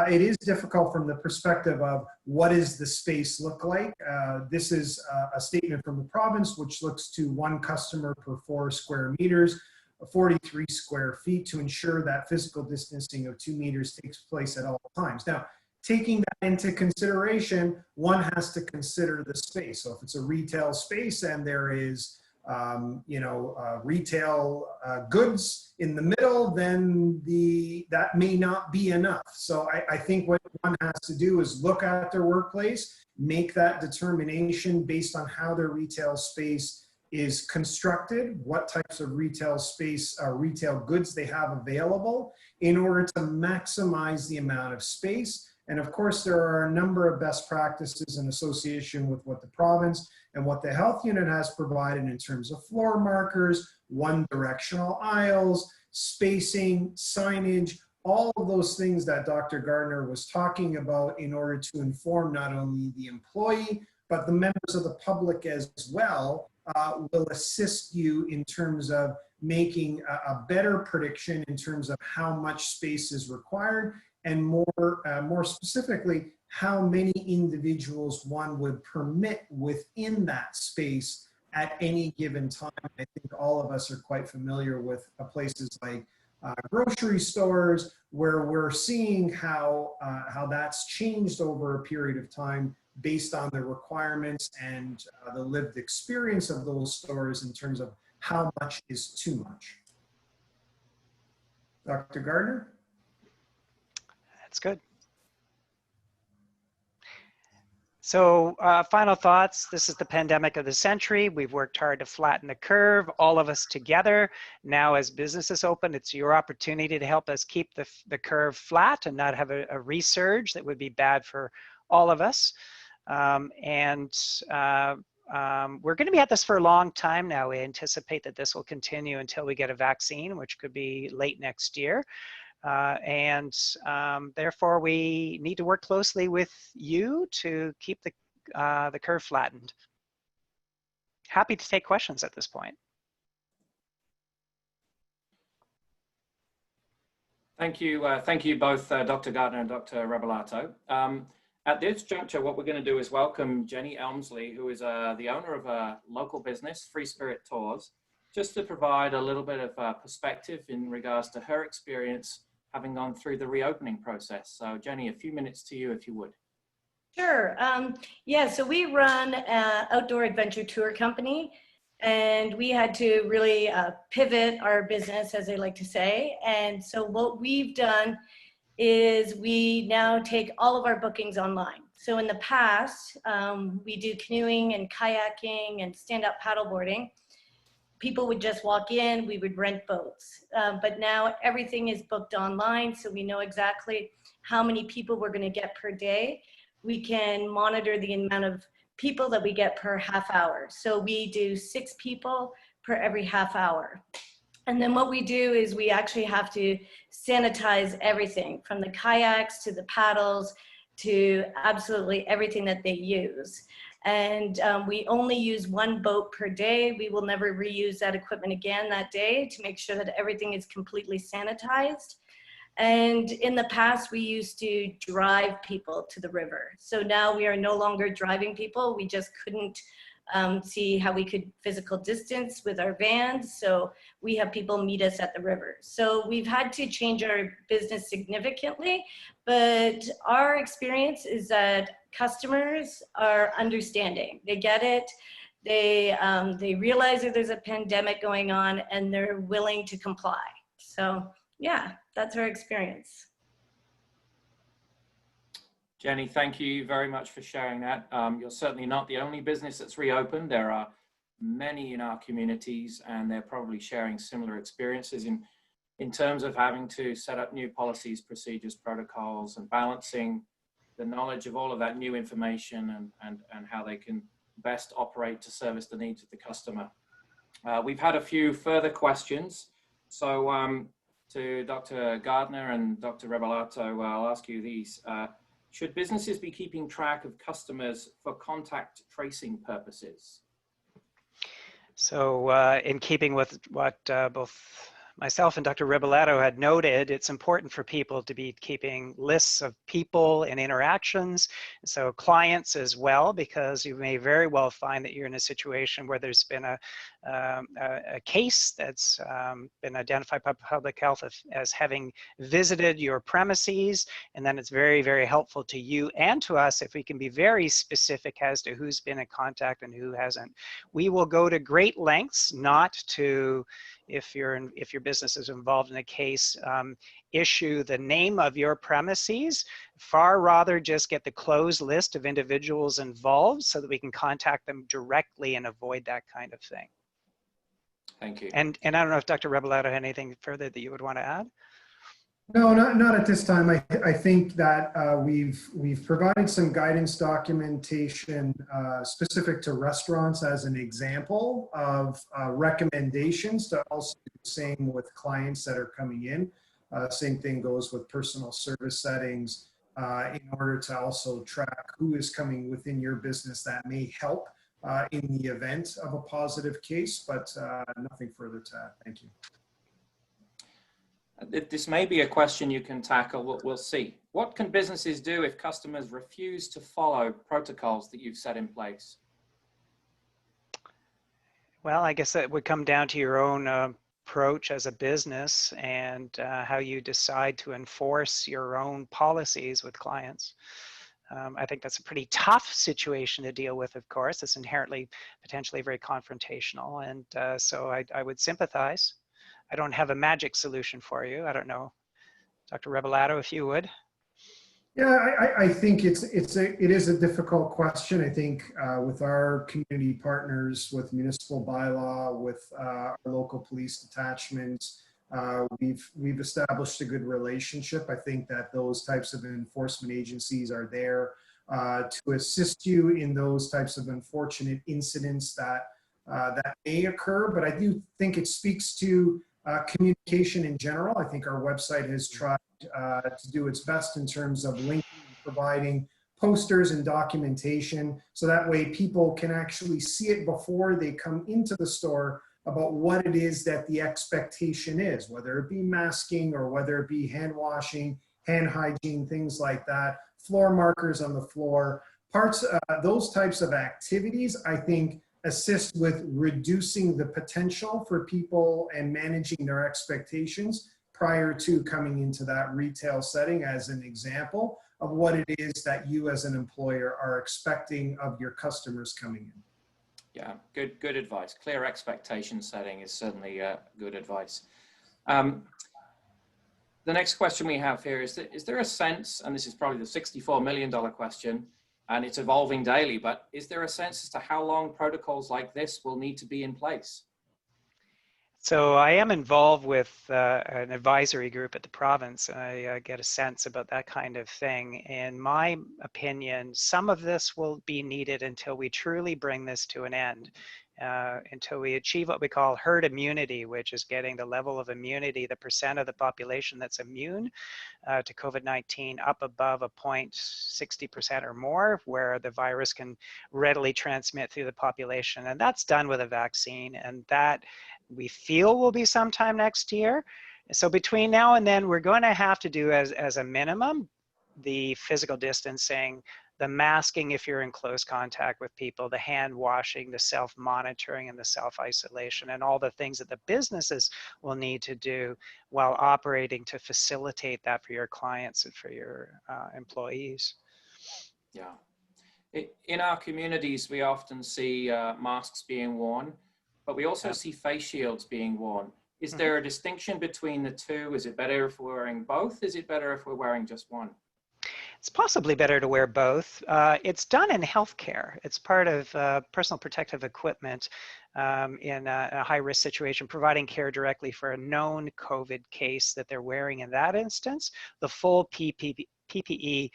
Speaker 3: It is difficult from the perspective of what does the space look like. This is a statement from the province, which looks to 1 customer per 4 square meters, 43 square feet, to ensure that physical distancing of 2 meters takes place at all times. Now, taking that into consideration, one has to consider the space. So if it's a retail space and there is, retail goods in the middle, then that may not be enough. So I think what one has to do is look at their workplace, make that determination based on how their retail space is constructed, what types of retail space, retail goods they have available in order to maximize the amount of space. And of course, there are a number of best practices in association with what the province and what the health unit has provided in terms of floor markers, one directional aisles, spacing, signage, all of those things that Dr. Gardner was talking about in order to inform not only the employee, but the members of the public as well, will assist you in terms of making a better prediction in terms of how much space is required, and more specifically, how many individuals one would permit within that space at any given time. I think all of us are quite familiar with places like grocery stores, where we're seeing how that's changed over a period of time based on the requirements and the lived experience of those stores in terms of how much is too much. Dr. Gardner?
Speaker 2: That's good. So final thoughts. This is the pandemic of the century. We've worked hard to flatten the curve, all of us together. Now as businesses open, it's your opportunity to help us keep the curve flat and not have a resurge that would be bad for all of us. We're going to be at this for a long time now. We anticipate that this will continue until we get a vaccine, which could be late next year. Therefore, we need to work closely with you to keep the curve flattened. Happy to take questions at this point.
Speaker 1: Thank you both, Dr. Gardner and Dr. Rebellato. At this juncture, what we're going to do is welcome Jenny Elmsley, who is the owner of a local business, Free Spirit Tours, just to provide a little bit of perspective in regards to her experience having gone through the reopening process. So Jenny, a few minutes to you if you would.
Speaker 4: Sure. Yeah, so we run an outdoor adventure tour company, and we had to really pivot our business, as they like to say. And so what we've done is we now take all of our bookings online. So in the past, we do canoeing and kayaking and stand-up paddleboarding. People would just walk in, we would rent boats. But now everything is booked online, so we know exactly how many people we're gonna get per day. We can monitor the amount of people that we get per half hour. So we do 6 people per every half hour. And then what we do is we actually have to sanitize everything, from the kayaks to the paddles to absolutely everything that they use. And we only use 1 boat per day. We will never reuse that equipment again that day to make sure that everything is completely sanitized. And in the past, we used to drive people to the river. So now we are no longer driving people. We just couldn't see how we could physical distance with our vans. So we have people meet us at the river. So we've had to change our business significantly, but our experience is that customers are understanding. They get it. They realize that there's a pandemic going on, and they're willing to comply. So yeah, that's our experience.
Speaker 1: Jenny, thank you very much for sharing that. You're certainly not the only business that's reopened. There are many in our communities, and they're probably sharing similar experiences in terms of having to set up new policies, procedures, protocols, and balancing the knowledge of all of that new information and how they can best operate to service the needs of the customer. We've had a few further questions. So to Dr. Gardner and Dr. Rebellato, I'll ask you these. Should businesses be keeping track of customers for contact tracing purposes?
Speaker 2: So in keeping with what both myself and Dr. Rebellato had noted, it's important for people to be keeping lists of people and interactions, so clients as well, because you may very well find that you're in a situation where there's been a case that's been identified by public health as having visited your premises, and then it's very, very helpful to you and to us if we can be very specific as to who's been in contact and who hasn't. We will go to great lengths not to, if your business is involved in a case, issue the name of your premises. Far rather just get the closed list of individuals involved so that we can contact them directly and avoid that kind of thing.
Speaker 1: Thank you.
Speaker 2: And I don't know if Dr. Rebellato had anything further that you would want to add?
Speaker 3: No, not at this time. I think that we've provided some guidance documentation specific to restaurants as an example of recommendations to also do the same with clients that are coming in. Same thing goes with personal service settings in order to also track who is coming within your business that may help in the event of a positive case, but nothing further to add. Thank you.
Speaker 1: This may be a question you can tackle. We'll see. What can businesses do if customers refuse to follow protocols that you've set in place?
Speaker 2: Well, I guess that would come down to your own approach as a business and how you decide to enforce your own policies with clients. I think that's a pretty tough situation to deal with, of course. It's inherently potentially very confrontational, and so I would sympathize. I don't have a magic solution for you. I don't know, Dr. Rebellato, if you would.
Speaker 3: Yeah, I think it is a difficult question. I think with our community partners, with municipal bylaw, with our local police detachments, we've established a good relationship. I think that those types of enforcement agencies are there to assist you in those types of unfortunate incidents that may occur. But I do think it speaks to communication in general. I think our website has tried to do its best in terms of linking and providing posters and documentation, so that way people can actually see it before they come into the store about what it is that the expectation is, whether it be masking or whether it be hand washing, hand hygiene, things like that, floor markers on the floor, those types of activities, I think, assist with reducing the potential for people and managing their expectations prior to coming into that retail setting, as an example of what it is that you as an employer are expecting of your customers coming in.
Speaker 1: Yeah, good advice. Clear expectation setting is certainly good advice. The next question we have here is there a sense, and this is probably the $64 million question, and it's evolving daily, but is there a sense as to how long protocols like this will need to be in place?
Speaker 2: So I am involved with an advisory group at the province, and I get a sense about that kind of thing. In my opinion, some of this will be needed until we truly bring this to an end, until we achieve what we call herd immunity, which is getting the level of immunity, the percent of the population that's immune to COVID-19 up above a 0.60% or more, where the virus can readily transmit through the population. And that's done with a vaccine, and that we feel will be sometime next year. So between now and then, we're going to have to do as a minimum the physical distancing, the masking if you're in close contact with people, the hand washing, the self-monitoring and the self-isolation, and all the things that the businesses will need to do while operating to facilitate that for your clients and for your employees.
Speaker 1: Yeah. In our communities, we often see masks being worn, but we also see face shields being worn. Is there a distinction between the two? Is it better if we're wearing both? Is it better if we're wearing just one?
Speaker 2: It's possibly better to wear both. It's done in healthcare. It's part of personal protective equipment in a high-risk situation, providing care directly for a known COVID case that they're wearing in that instance. The full PPE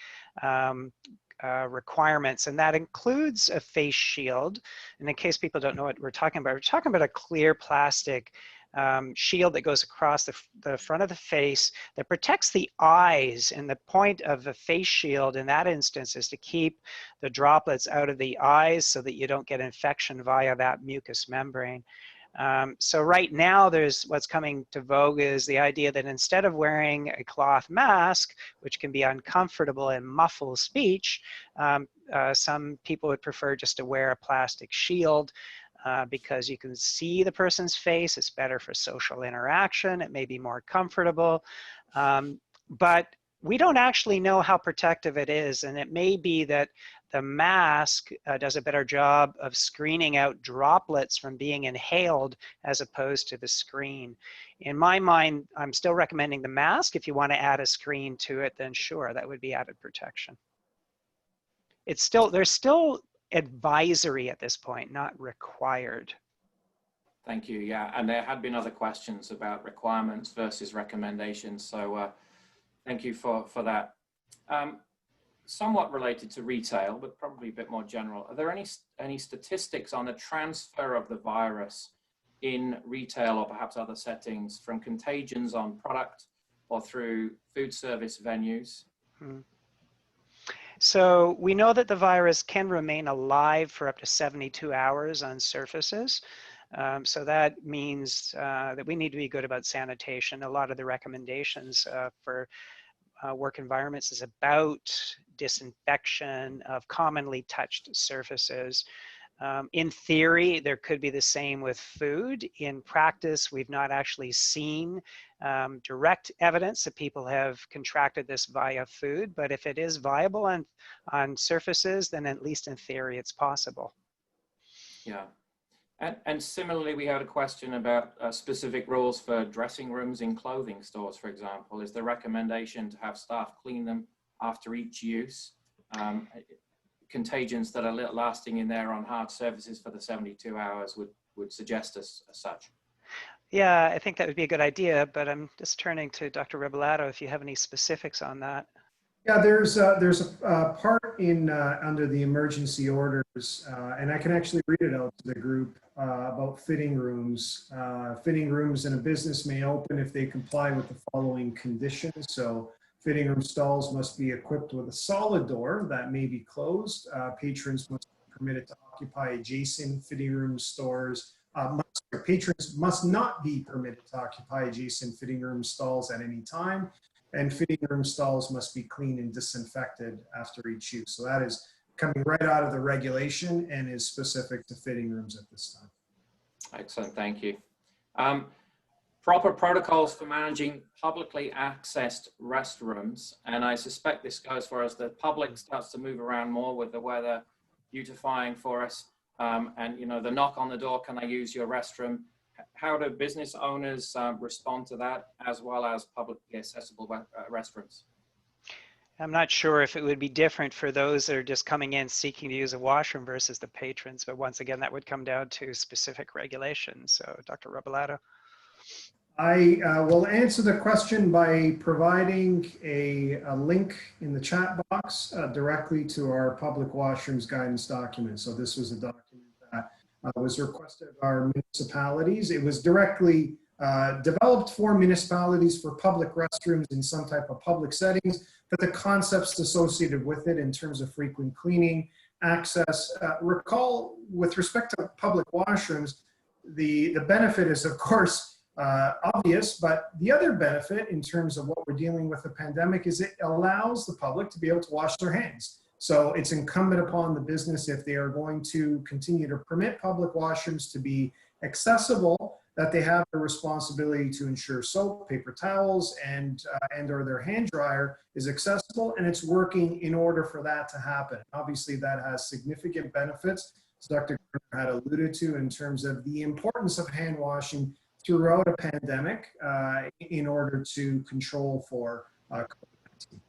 Speaker 2: requirements, and that includes a face shield. And in case people don't know what we're talking about a clear plastic shield that goes across the front of the face that protects the eyes. And the point of the face shield in that instance is to keep the droplets out of the eyes so that you don't get infection via that mucous membrane. So right now, there's what's coming to vogue is the idea that instead of wearing a cloth mask, which can be uncomfortable and muffle speech, some people would prefer just to wear a plastic shield because you can see the person's face. It's better for social interaction. It may be more comfortable, but we don't actually know how protective it is, and it may be that the mask does a better job of screening out droplets from being inhaled as opposed to the screen. In my mind, I'm still recommending the mask. If you want to add a screen to it, then sure, that would be added protection. There's still advisory at this point, not required.
Speaker 1: Thank you. Yeah, and there had been other questions about requirements versus recommendations. So thank you for that. Somewhat related to retail, but probably a bit more general. Are there any statistics on the transfer of the virus in retail or perhaps other settings from contagions on product or through food service venues?
Speaker 2: So we know that the virus can remain alive for up to 72 hours on surfaces. So that means that we need to be good about sanitation. A lot of the recommendations for work environments is about disinfection of commonly touched surfaces. In theory, there could be the same with food. In practice, we've not actually seen direct evidence that people have contracted this via food, but if it is viable on surfaces, then at least in theory, it's possible.
Speaker 1: Yeah. And similarly, we had a question about specific rules for dressing rooms in clothing stores, for example. Is the recommendation to have staff clean them after each use? Contagions that are lasting in there on hard surfaces for the 72 hours would suggest as such.
Speaker 2: Yeah, I think that would be a good idea, but I'm just turning to Dr. Rebellato if you have any specifics on that.
Speaker 3: Yeah, there's a part in under the emergency orders, and I can actually read it out to the group about fitting rooms. Fitting rooms in a business may open if they comply with the following conditions. So fitting room stalls must be equipped with a solid door that may be closed. Patrons must be permitted to occupy adjacent fitting room stores. Patrons must not be permitted to occupy adjacent fitting room stalls at any time. And fitting room stalls must be cleaned and disinfected after each use. So that is coming right out of the regulation and is specific to fitting rooms at this time.
Speaker 1: Excellent, thank you. Proper protocols for managing publicly accessed restrooms. And I suspect this goes for as the public starts to move around more with the weather beautifying for us. And you know, the knock on the door, can I use your restroom? How do business owners respond to that, as well as publicly accessible restrooms?
Speaker 2: I'm not sure if it would be different for those that are just coming in seeking to use a washroom versus the patrons, but once again, that would come down to specific regulations. So, Dr. Rebellato.
Speaker 3: I will answer the question by providing a link in the chat box directly to our public washrooms guidance document. So this was a document that was requested of our municipalities. It was directly developed for municipalities for public restrooms in some type of public settings, but the concepts associated with it in terms of frequent cleaning, access. Recall, with respect to public washrooms, the benefit is, of course, obvious, but the other benefit in terms of what we're dealing with the pandemic is it allows the public to be able to wash their hands. So it's incumbent upon the business, if they are going to continue to permit public washrooms to be accessible, that they have the responsibility to ensure soap, paper towels, and or their hand dryer is accessible, and it's working in order for that to happen. Obviously, that has significant benefits, as Dr. Gardner had alluded to, in terms of the importance of hand washing throughout a pandemic in order to control for COVID-19.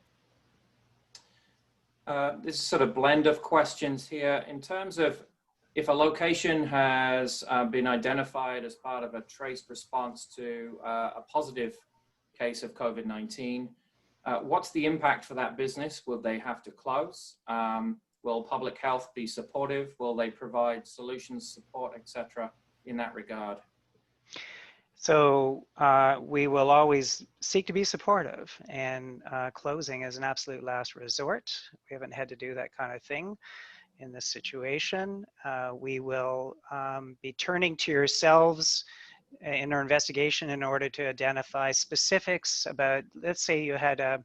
Speaker 1: This is sort of blend of questions here. In terms of if a location has been identified as part of a traced response to a positive case of COVID-19, what's the impact for that business? Will they have to close? Will public health be supportive? Will they provide solutions, support, etc. in that regard?
Speaker 2: So we will always seek to be supportive, and closing is an absolute last resort. We haven't had to do that kind of thing in this situation. We will be turning to yourselves in our investigation in order to identify specifics about, let's say you had a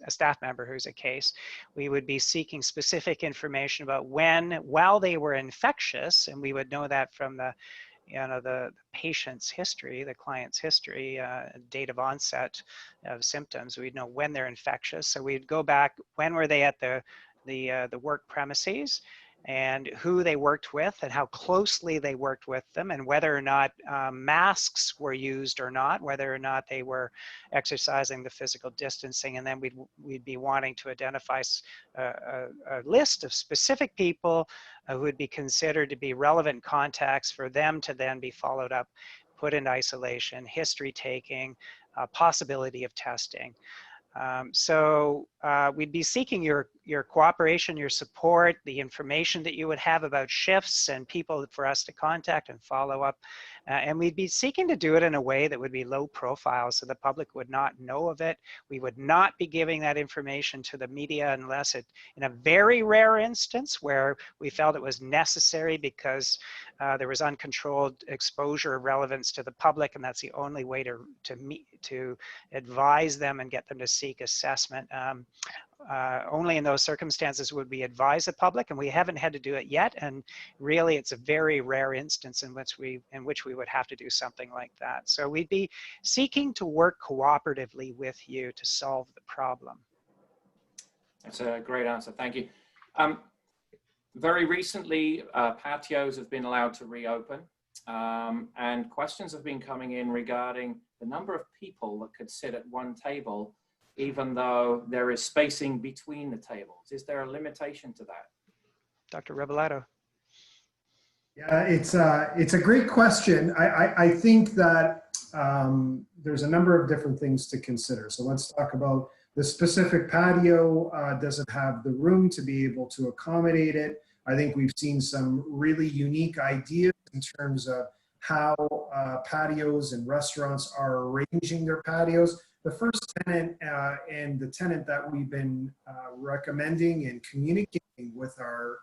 Speaker 2: staff member who's a case. We would be seeking specific information about when, while they were infectious, and we would know that from the the patient's history, the client's history, date of onset of symptoms. We'd know when they're infectious. So we'd go back, when were they at the work premises, and who they worked with and how closely they worked with them, and whether or not masks were used or not, whether or not they were exercising the physical distancing. And then we'd be wanting to identify a list of specific people who would be considered to be relevant contacts for them to then be followed up, put in isolation, history taking, possibility of testing. So we'd be seeking your cooperation, your support, the information that you would have about shifts and people for us to contact and follow up. And we'd be seeking to do it in a way that would be low profile so the public would not know of it. We would not be giving that information to the media unless it, in a very rare instance where we felt it was necessary because there was uncontrolled exposure of relevance to the public, and that's the only way to advise them and get them to seek assessment. Only in those circumstances would we advise the public, and we haven't had to do it yet. And really, it's a very rare instance in which we would have to do something like that. So we'd be seeking to work cooperatively with you to solve the problem.
Speaker 1: That's a great answer. Thank you. Very recently, patios have been allowed to reopen, and questions have been coming in regarding the number of people that could sit at one table, even though there is spacing between the tables. Is there a limitation to that?
Speaker 2: Dr. Rebellato.
Speaker 3: Yeah, it's a great question. I think that there's a number of different things to consider. So let's talk about the specific patio. Does it have the room to be able to accommodate it? I think we've seen some really unique ideas in terms of how patios and restaurants are arranging their patios. The first tenant and the tenant that we've been recommending and communicating with our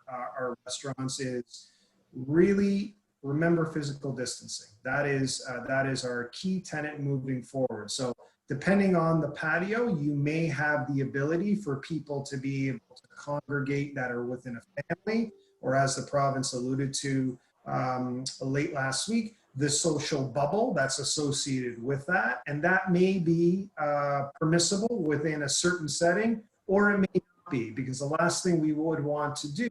Speaker 3: restaurants is really remember physical distancing. That is our key tenet moving forward. So depending on the patio, you may have the ability for people to be able to congregate that are within a family, or as the province alluded to late last week, the social bubble that's associated with that. And that may be permissible within a certain setting, or it may not be, because the last thing we would want to do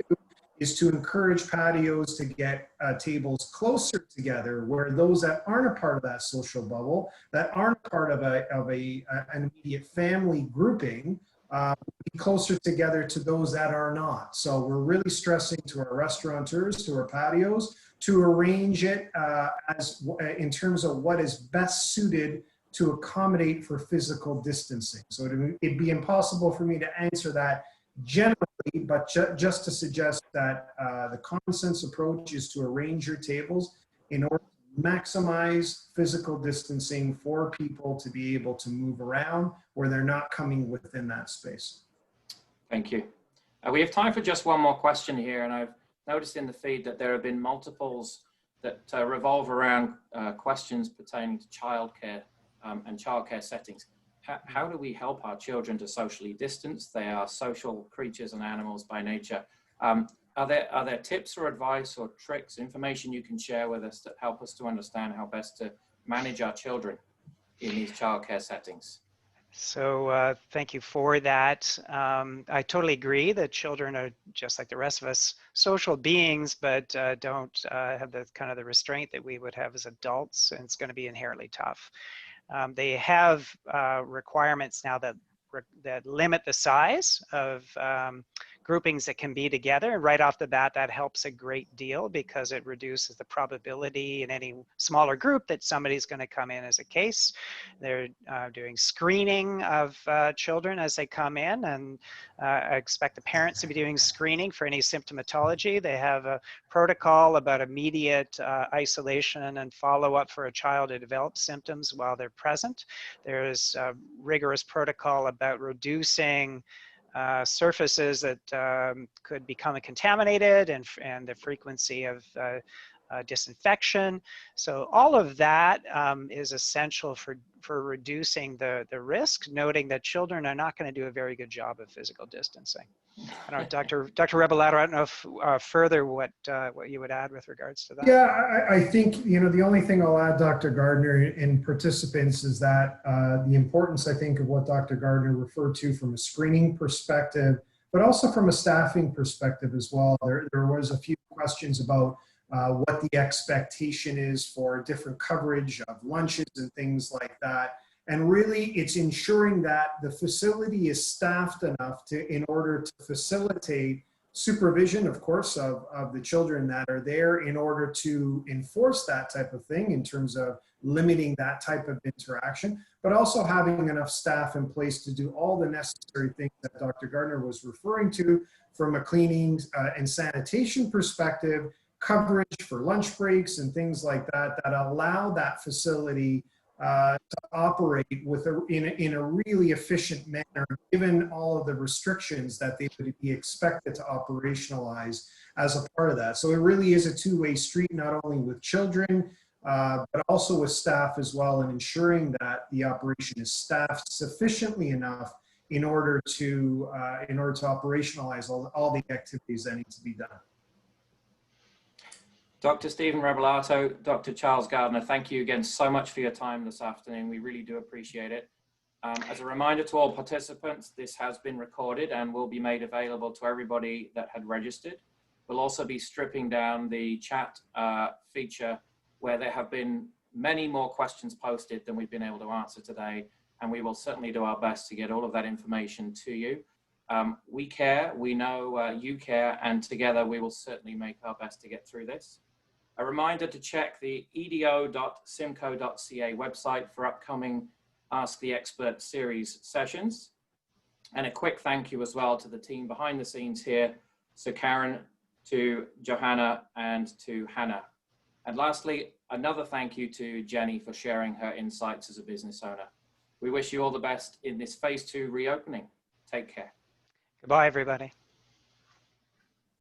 Speaker 3: is to encourage patios to get tables closer together, where those that aren't a part of that social bubble, that aren't part of an immediate family grouping, be closer together to those that are not. So we're really stressing to our restaurateurs, to our patios, to arrange it as in terms of what is best suited to accommodate for physical distancing. So it'd be impossible for me to answer that generally, but just to suggest that the common sense approach is to arrange your tables in order to maximize physical distancing for people to be able to move around where they're not coming within that space.
Speaker 1: Thank you. We have time for just one more question here, and I've noticed in the feed that there have been multiples that revolve around questions pertaining to childcare and childcare settings. How do we help our children to socially distance? They are social creatures and animals by nature. Are there tips or advice or tricks, information you can share with us that help us to understand how best to manage our children in these childcare settings?
Speaker 2: So thank you for that. I totally agree that children are just like the rest of us, social beings, but don't have the kind of the restraint that we would have as adults, and it's going to be inherently tough. They have requirements now that limit the size of groupings that can be together. Right off the bat, that helps a great deal because it reduces the probability in any smaller group that somebody's going to come in as a case. They're doing screening of children as they come in, and I expect the parents to be doing screening for any symptomatology. They have a protocol about immediate isolation and follow-up for a child who develops symptoms while they're present. There's a rigorous protocol about reducing surfaces that could become contaminated, and the frequency of disinfection. So all of that is essential for reducing the risk, noting that children are not going to do a very good job of physical distancing. I don't know, Dr. Rebellato, I don't know if further what you would add with regards to that.
Speaker 3: Yeah, I think, the only thing I'll add, Dr. Gardner, and participants, is that the importance, I think, of what Dr. Gardner referred to from a screening perspective, but also from a staffing perspective as well. There was a few questions about what the expectation is for different coverage of lunches and things like that. And really, it's ensuring that the facility is staffed enough in order to facilitate supervision, of course, of the children that are there, in order to enforce that type of thing in terms of limiting that type of interaction, but also having enough staff in place to do all the necessary things that Dr. Gardner was referring to from a cleaning and sanitation perspective, coverage for lunch breaks and things like that, that allow that facility to operate in a really efficient manner, given all of the restrictions that they would be expected to operationalize as a part of that. So it really is a two-way street, not only with children, but also with staff as well, and ensuring that the operation is staffed sufficiently enough in order to operationalize all the activities that need to be done.
Speaker 1: Dr. Stephen Rebellato, Dr. Charles Gardner, thank you again so much for your time this afternoon. We really do appreciate it. As a reminder to all participants, this has been recorded and will be made available to everybody that had registered. We'll also be stripping down the chat feature, where there have been many more questions posted than we've been able to answer today, and we will certainly do our best to get all of that information to you. We care, we know you care, and together we will certainly make our best to get through this. A reminder to check the edo.simcoe.ca website for upcoming Ask the Expert series sessions. And a quick thank you as well to the team behind the scenes here, so Karen, to Johanna, and to Hannah. And lastly, another thank you to Jenny for sharing her insights as a business owner. We wish you all the best in this phase 2 reopening. Take care.
Speaker 2: Goodbye, everybody.